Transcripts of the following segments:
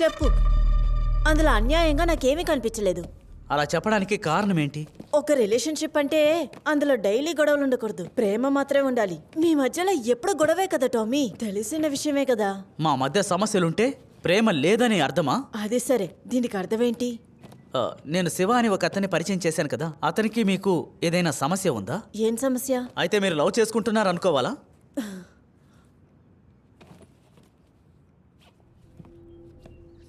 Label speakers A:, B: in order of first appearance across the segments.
A: చెప్పు. అందులో అన్యాయంగా నాకేమీ కనిపించలేదు.
B: అలా చెప్పడానికి కారణం ఏంటి?
A: ఒక రిలేషన్షిప్ అంటే అందులో డైలీ గొడవలు ఉండకూడదు, ప్రేమ మాత్రమే ఉండాలి. మీ మధ్యలో ఎప్పుడు గొడవే కదా టామీ, తెలిసిన విషయమే కదా.
B: మా మధ్య సమస్యలుంటే ప్రేమ లేదని అర్థమా?
A: అదే సరే, దీనికి అర్థమేంటి?
B: నేను శివ అని ఒక అతన్ని పరిచయం చేశాను కదా, అతనికి మీకు ఏదైనా సమస్య ఉందా?
A: ఏం సమస్య?
B: అయితే మీరు లవ్ చేసుకుంటున్నారు అనుకోవాలా?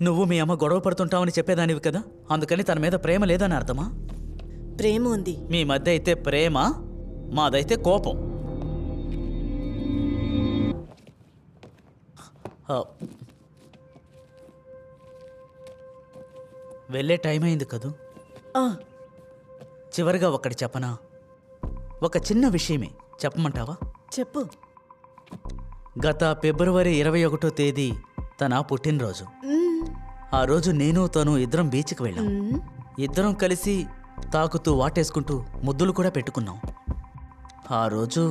B: నువ్వు మీ అమ్మ గొడవ పడుతుంటావని చెప్పేదానివి కదా, అందుకని తన మీద ప్రేమ లేదని అర్థమా?
A: ప్రేమ ఉంది.
B: మీ మధ్య అయితే ప్రేమ, మాదైతే కోపం. వెళ్ళే టైం అయింది కదూ. చివరిగా ఒకటి చెప్పనా? ఒక చిన్న విషయమే, చెప్పమంటావా?
A: చెప్పు.
B: గత ఫిబ్రవరి 21వ తేదీ తన పుట్టినరోజు. ఆ రోజు నేను తను ఇద్దరం బీచ్కి వెళ్ళాం. ఇద్దరం కలిసి తాకుతూ వాటేసుకుంటూ ముద్దులు కూడా పెట్టుకున్నాం. ఆ రోజు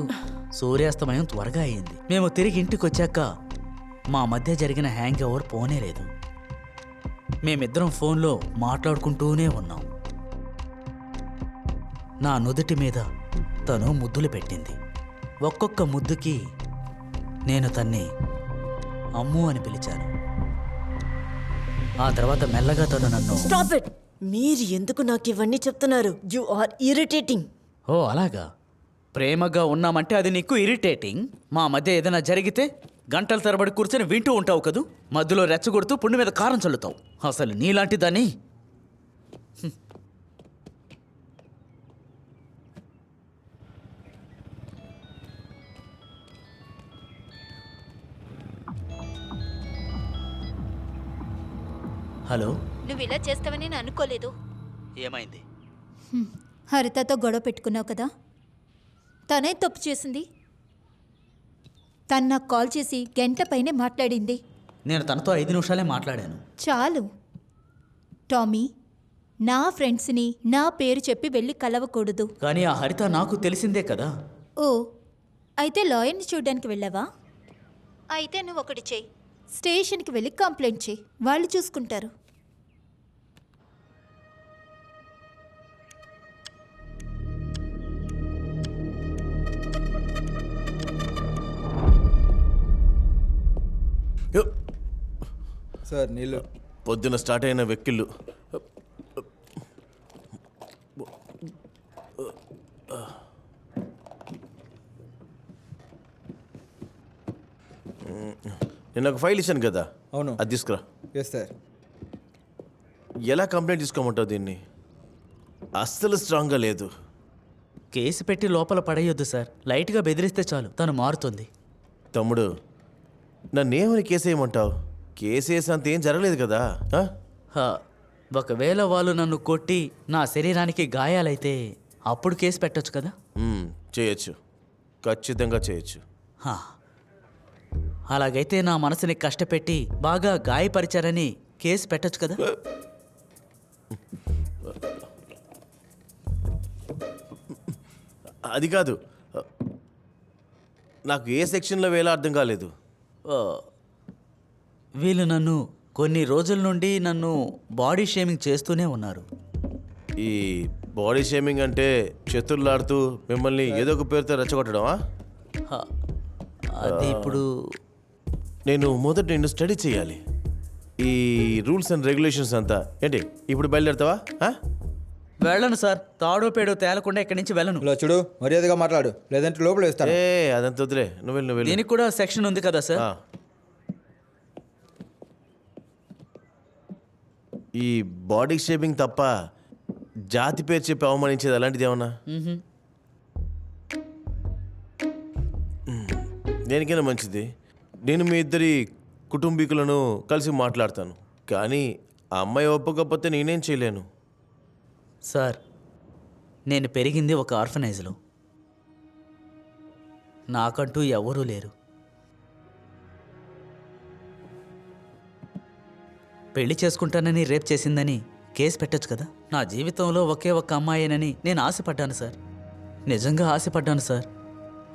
B: సూర్యాస్తమయం త్వరగా అయింది. మేము తిరిగి ఇంటికి వచ్చాక మా మధ్య జరిగిన హ్యాంగ్ ఓవర్ పోనేలేదు. మేమిద్దరం ఫోన్లో మాట్లాడుకుంటూనే ఉన్నాం. నా నుదుటి మీద తను ముద్దులు పెట్టింది. ఒక్కొక్క ముద్దుకి నేను తన్ని అమ్ము అని పిలిచాను. ఆ తర్వాత మెల్లగా తను నన్ను...
A: స్టాప్ ఇట్! మీరు ఎందుకు నాకు ఇవన్నీ చెప్తున్నారు? You are irritating.
B: ఓ అలాగా? ప్రేమగా ఉన్నామంటే అది నీకు ఇరిటేటింగ్. మా మధ్య ఏదైనా జరిగితే గంటల తరబడి కూర్చొని వింటూ ఉంటావు కదూ, మధ్యలో రెచ్చగొడుతూ పుండు మీద కారం చల్లుతావు. అసలు నీలాంటి దాన్ని... హలో,
C: నువ్వు ఇలా చేస్తావని నేను అనుకోలేదు.
B: ఏమైంది?
C: హరితతో గొడవ పెట్టుకున్నావు కదా, తనే తప్పు చేసింది. తను నాకు కాల్ చేసి గంట పైనే మాట్లాడింది.
B: నేను తనతో 5 నిమిషాలే మాట్లాడాను.
C: చాలు టామీ, నా ఫ్రెండ్స్ని నా పేరు చెప్పి వెళ్ళి కలవకూడదు.
B: కానీ ఆ హరిత నాకు తెలిసిందే కదా.
C: ఓ, అయితే లాయర్ని చూడడానికి వెళ్ళావా? అయితే నువ్వు ఒకటి చెయ్యి, స్టేషన్కి వెళ్ళి కంప్లైంట్ చెయ్యి, వాళ్ళు చూసుకుంటారు.
D: సార్ నీళ్ళు.
E: పొద్దున స్టార్ట్ అయిన వెక్కిళ్ళు. నేను ఒక ఫైల్ ఇచ్చాను కదా.
D: అవును.
E: అది తీసుకురా.
D: Yes sir.
E: ఎలా కంప్లైంట్ తీసుకోమంటావు దీన్ని? అస్సలు స్ట్రాంగ్గా లేదు.
B: కేసు పెట్టి లోపల పడేయొద్దు సార్, లైట్గా బెదిరిస్తే చాలు, తను మారుతుంది.
E: తమ్ముడు, నన్నేమని కేసేయమంటావు? కేసేసంత ఏం జరగలేదు కదా.
B: ఒకవేళ వాళ్ళు నన్ను కొట్టి నా శరీరానికి గాయాలైతే అప్పుడు కేసు పెట్టొచ్చు కదా.
E: చేయొచ్చు, ఖచ్చితంగా చేయొచ్చు.
B: అలాగైతే నా మనసుని కష్టపెట్టి బాగా గాయపరిచారని కేసు పెట్టొచ్చు కదా.
E: అది కాదు, నాకు ఏ సెక్షన్లో వేలా అర్థం కాలేదు.
B: వీళ్ళు నన్ను కొన్ని రోజుల నుండి నన్ను బాడీ షేమింగ్ చేస్తూనే ఉన్నారు.
E: ఈ బాడీ షేమింగ్ అంటే చేతుల్లాడుతూ మిమ్మల్ని ఏదో ఒక పేరుతో రెచ్చగొట్టడమా?
B: అది ఇప్పుడు
E: నేను మొదట నిన్ను స్టడీ చేయాలి, ఈ రూల్స్ అండ్ రెగ్యులేషన్స్ అంతా. ఏంటి ఇప్పుడు బయలుదేరుతావా?
B: వెళ్ళను సార్, తాడో పేడో తేలకుండా ఇక్కడి నుంచి వెళ్ళను.
D: ఇలా చూడు, మర్యాదగా మాట్లాడు, లేదంటే లోపల వేస్తాను.
E: అదంతా వదిలే, నువ్వు వెళ్ళు.
B: దీనికి కూడా సెక్షన్ ఉంది కదా సార్.
E: ఈ బాడీ షేమింగ్ తప్ప జాతి పేరు చెప్పి అవమానించేది అలాంటిది ఏమన్నా? దేనికైనా మంచిది. నేను మీ ఇద్దరి కుటుంబీకులను కలిసి మాట్లాడతాను, కానీ ఆ అమ్మాయి ఒప్పుకోకపోతే నేనేం చేయలేను.
B: సార్, నేను పెరిగింది ఒక ఆర్ఫనైజ్లో. నాకంటూ ఎవరూ లేరు. పెళ్లి చేసుకుంటానని రేప్ చేసిందని కేసు పెట్టచ్చు కదా. నా జీవితంలో ఒకే ఒక్క అమ్మాయేనని నేను ఆశపడ్డాను సార్, నిజంగా ఆశపడ్డాను సార్.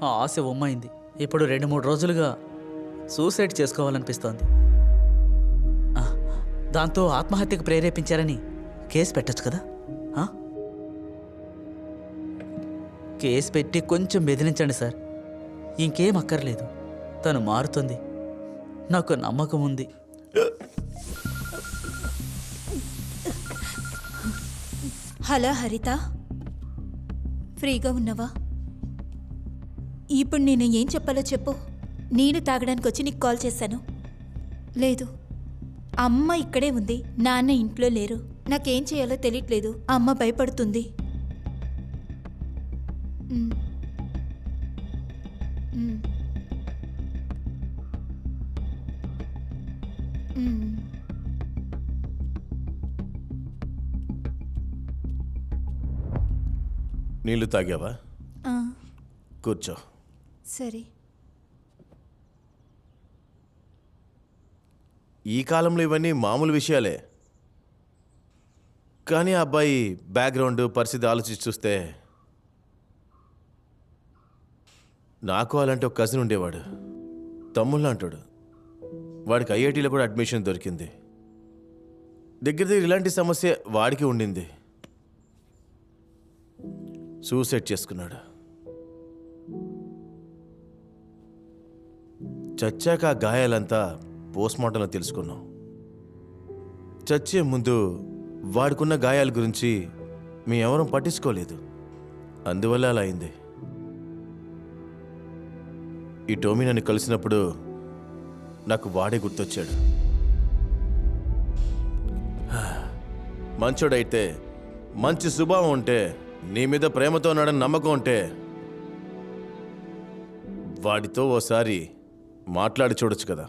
B: ఆ ఆశ ఉమ్మైంది. ఇప్పుడు 2-3 రోజులుగా సూసైడ్ చేసుకోవాలనిపిస్తోంది. దాంతో ఆత్మహత్యకు ప్రేరేపించారని కేసు పెట్టొచ్చు కదా ఆ? కేసు పెట్టి కొంచెం బెదిరించండి సార్. ఇంకేం అక్కర్లేదు. తను మారుతుంది, నాకు నమ్మకం ఉంది.
C: హలో హరిత, ఫ్రీగా ఉన్నావా? ఇప్పుడు నేను ఏం చెప్పాలో చెప్పు. నేను తాగడానికి వచ్చి నీకు కాల్ చేశాను. లేదు, అమ్మ ఇక్కడే ఉంది, నాన్న ఇంట్లో లేరు. నాకేం చేయాలో తెలియట్లేదు. అమ్మ భయపడుతుంది. ఉమ్. ఉమ్. ఉమ్.
E: నీళ్లు తాగావా?
C: ఆ,
E: కూర్చో.
C: సరే.
E: ఈ కాలంలో ఇవన్నీ మామూలు విషయాలే, కానీ ఆ అబ్బాయి బ్యాక్గ్రౌండ్ పరిస్థితి ఆలోచించి చూస్తే నాకు అలాంటి ఒక కజిన్ ఉండేవాడు, తమ్ముళ్ళు అంటాడు. వాడికి ఐఐటీలో కూడా అడ్మిషన్ దొరికింది. దగ్గర దగ్గర ఇలాంటి సమస్య వాడికి ఉండింది. సూసైడ్ చేసుకున్నాడు. చచ్చాక ఆ గాయాలంతా పోస్ట్మార్టంలో తెలుసుకున్నాం. చచ్చే ముందు వాడుకున్న గాయాల గురించి మేమెవరం పట్టించుకోలేదు. అందువల్ల అలా అయింది. ఈ టోమీ నన్ను కలిసినప్పుడు నాకు వాడే గుర్తొచ్చాడు. మంచోడైతే, మంచి స్వభావం ఉంటే, నీ మీద ప్రేమతో ఉన్నాడని నమ్మకం ఉంటే వాడితో ఓసారి మాట్లాడి చూడొచ్చు కదా.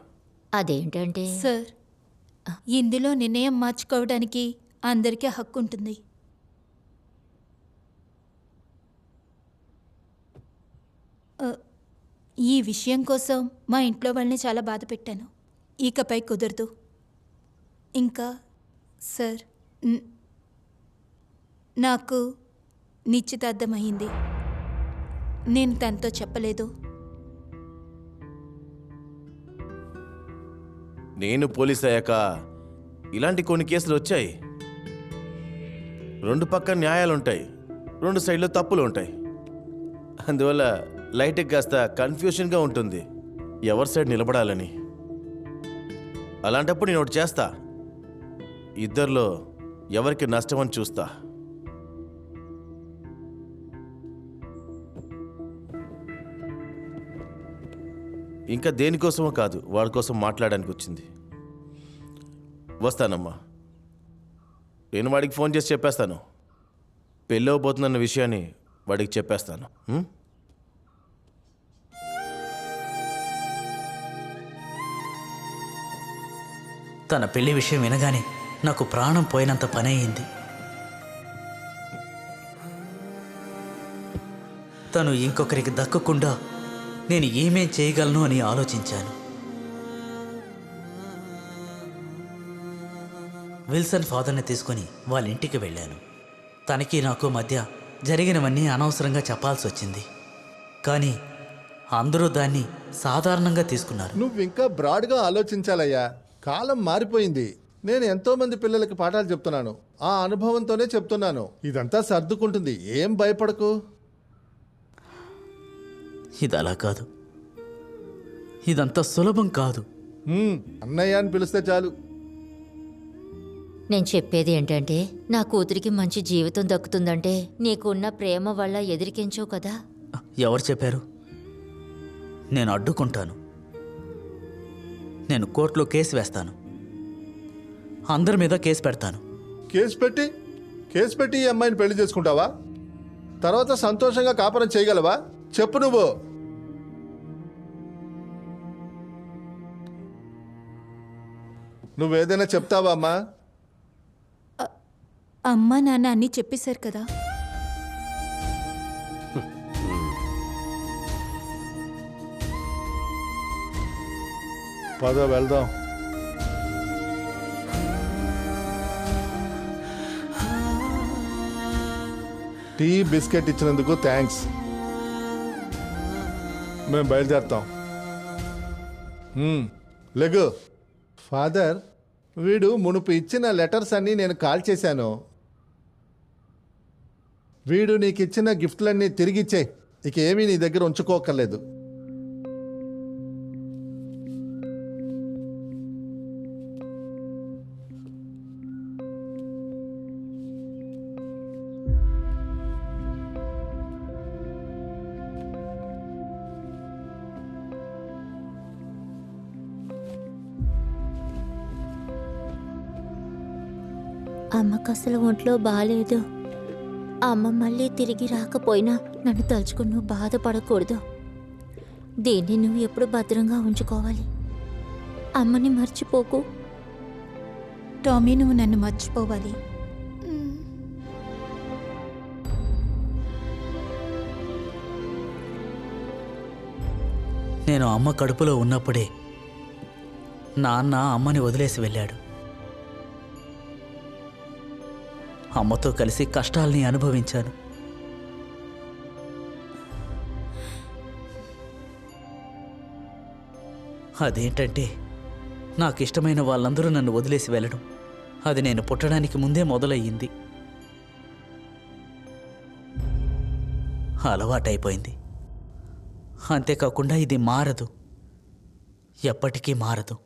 F: అదేంటంటే
C: సార్, ఇందులో నిర్ణయం మార్చుకోవడానికి అందరికీ హక్కు ఉంటుంది. ఈ విషయం కోసం మా ఇంట్లో వాళ్ళని చాలా బాధ పెట్టాను. ఇకపై కుదరదు. ఇంకా సార్, నాకు నిశ్చితార్థమైంది. నేను తనతో చెప్పలేదు.
E: నేను పోలీస్ అయ్యాక ఇలాంటి కొన్ని కేసులు వచ్చాయి. రెండు పక్కన న్యాయాలుంటాయి, రెండు సైడ్లో తప్పులు ఉంటాయి. అందువల్ల లైట్కి కాస్త కన్ఫ్యూషన్గా ఉంటుంది ఎవరి సైడ్ నిలబడాలని. అలాంటప్పుడు నేను ఒకటి చేస్తా, ఇద్దరిలో ఎవరికి నష్టమని చూస్తా. ఇంకా దేనికోసమో కాదు, వాడి కోసం మాట్లాడడానికి వచ్చింది. వస్తానమ్మా. నేను వాడికి ఫోన్ చేసి చెప్పేస్తాను. పెళ్ళి అవబోతుందన్న విషయాన్ని వాడికి చెప్పేస్తాను.
B: తన పెళ్లి విషయం వినగానే నాకు ప్రాణం పోయినంత పని అయింది. తను ఇంకొకరికి దక్కకుండా నేను ఏమేం చేయగలను అని ఆలోచించాను. విల్సన్ ఫాదర్ని తీసుకొని వాళ్ళ ఇంటికి వెళ్ళాను. తనకి నాకు మధ్య జరిగినవన్నీ అనవసరంగా చెప్పాల్సి వచ్చింది. కానీ అందరూ దాన్ని సాధారణంగా తీసుకున్నారు.
G: నువ్వు ఇంకా బ్రాడ్గా ఆలోచించాలయ్యా. కాలం మారిపోయింది. నేను ఎంతోమంది పిల్లలకి పాఠాలు చెప్తున్నాను. ఆ అనుభవంతోనే చెప్తున్నాను. ఇదంతా సర్దుకుంటుంది, ఏం భయపడకు.
B: ఇది అలా కాదు. ఇదంతా సులభం కాదు.
G: అన్నయ్య అని పిలిస్తే చాలు.
F: నేను చెప్పేది ఏంటంటే, నా కూతురికి మంచి జీవితం దక్కుతుందంటే నీకున్న ప్రేమ వల్ల ఎదిరికించో కదా.
B: ఎవరు చెప్పారు? నేను అడ్డుకుంటాను. నేను కోర్టులో కేసు వేస్తాను. అందరి మీద కేసు పెడతాను.
G: కేసు పెట్టి ఈ అమ్మాయిని పెళ్లి చేసుకుంటావా? తర్వాత సంతోషంగా కాపురం చేయగలవా? చెప్పు నువ్వు. నువ్వేదైనా చెప్తావా అమ్మా?
C: అమ్మ నాన్న అన్నీ చెప్పేశారు కదా.
G: పద వెళ్దాం. టీ బిస్కెట్ ఇచ్చినందుకు థ్యాంక్స్. మేము బయలుదేరుతాం. లెగు. ఫాదర్, వీడు మునుపు ఇచ్చిన లెటర్స్ అన్నీ నేను కాల్ చేశాను. వీడు నీకు ఇచ్చిన గిఫ్ట్లన్నీ తిరిగిచ్చే, ఇక ఏమీ నీ దగ్గర ఉంచుకోకర్లేదు.
F: అమ్మకు అసలు ఒంట్లో బాగాలేదు. అమ్మ మళ్ళీ తిరిగి రాకపోయినా నన్ను తలుచుకుని నువ్వు బాధపడకూడదు. దీన్ని నువ్వు ఎప్పుడు భద్రంగా ఉంచుకోవాలి. అమ్మని మర్చిపోకు.
C: టామీ, నువ్వు నన్ను మర్చిపోవాలి.
B: నేను అమ్మ కడుపులో ఉన్నప్పుడే నాన్న అమ్మని వదిలేసి వెళ్ళాడు. అమ్మతో కలిసి కష్టాల్ని అనుభవించాను. అదేంటంటే నాకు ఇష్టమైన వాళ్ళందరూ నన్ను వదిలేసి వెళ్ళడం. అది నేను పుట్టడానికి ముందే మొదలయ్యింది. అలవాటైపోయింది. అంతేకాకుండా ఇది మారదు, ఎప్పటికీ మారదు.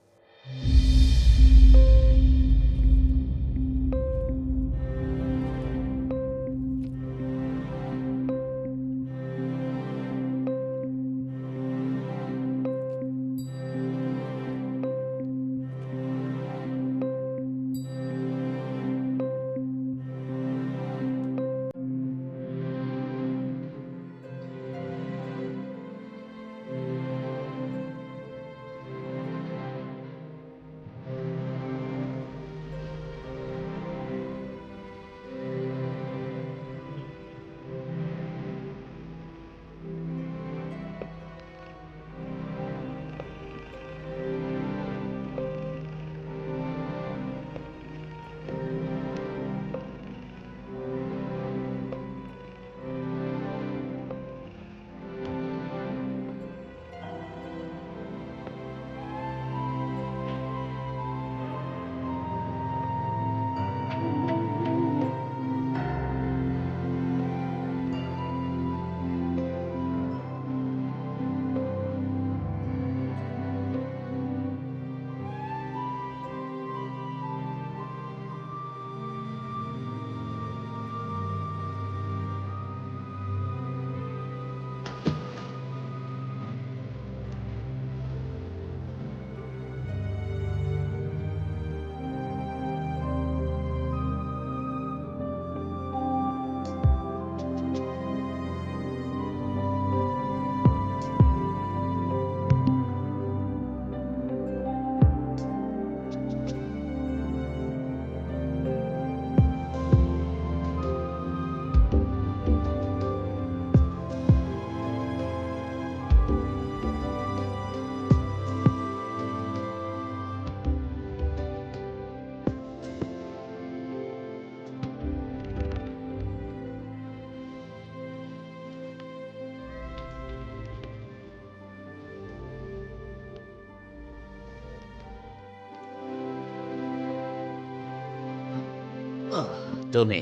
H: టోమీ,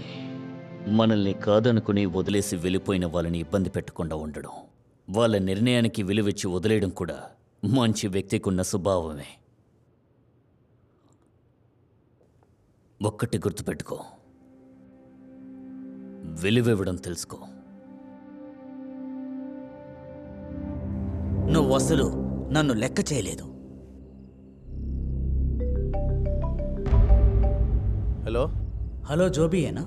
H: మనల్ని కాదనుకుని వదిలేసి వెళ్ళిపోయిన వాళ్ళని ఇబ్బంది పెట్టకుండా ఉండడం, వాళ్ళ నిర్ణయానికి విలువిచ్చి వదిలేయడం కూడా మంచి వ్యక్తికి ఉన్న స్వభావమే. ఒక్కటి గుర్తుపెట్టుకో, విలువివ్వడం తెలుసుకో.
B: నువ్వు అసలు నన్ను లెక్క చేయలేదు.
E: Hello
B: hello, జోబీయేనా?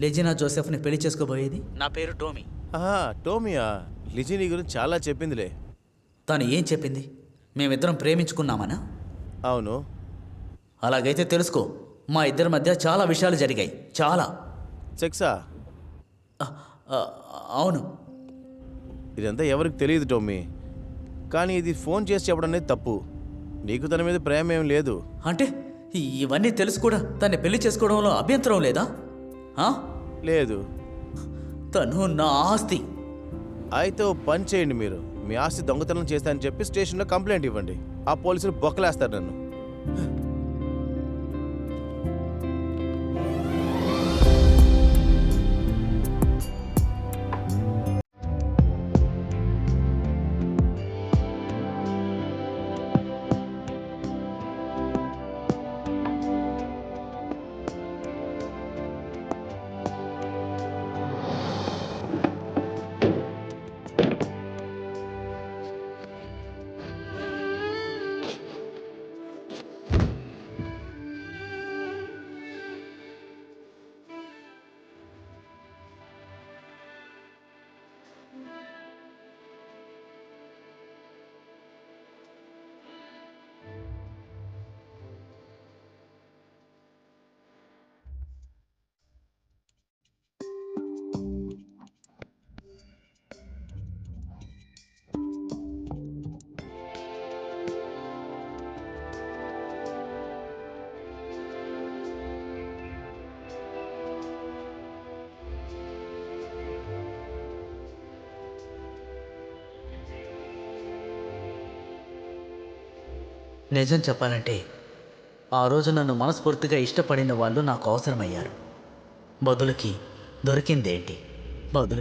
B: లెజినా జోసెఫ్ని పెళ్లి చేసుకోబోయేది? నా పేరు టోమీ.
E: టోమియా, లిజీ నీ గురించి చాలా చెప్పిందిలే.
B: తను ఏం చెప్పింది? మేమిద్దరం ప్రేమించుకున్నామనా?
E: అవును.
B: అలాగైతే తెలుసుకో, మా ఇద్దరి మధ్య చాలా విషయాలు జరిగాయి. చాలా.
E: సెక్సా?
B: అవును.
E: ఇదంతా ఎవరికి తెలియదు టోమీ, కానీ ఇది ఫోన్ చేసి చెప్పడం అనేది తప్పు. నీకు తన మీద ప్రేమ ఏం లేదు.
B: అంటే ఇవన్నీ తెలుసు కూడా తన్ని పెళ్లి చేసుకోవడంలో అభ్యంతరం లేదా?
E: లేదు.
B: తను నా ఆస్తి.
E: అయితే ఓ పని చేయండి, మీరు మీ ఆస్తి దొంగతనం చేస్తానని చెప్పి స్టేషన్లో కంప్లైంట్ ఇవ్వండి. ఆ పోలీసులు బొక్కలేస్తారు నన్ను.
B: నిజం చెప్పాలంటే ఆ రోజు నన్ను మనస్ఫూర్తిగా ఇష్టపడిన వాళ్ళు నాకు అవసరమయ్యారు. బదులుకి దొరికిందేంటి? బదులు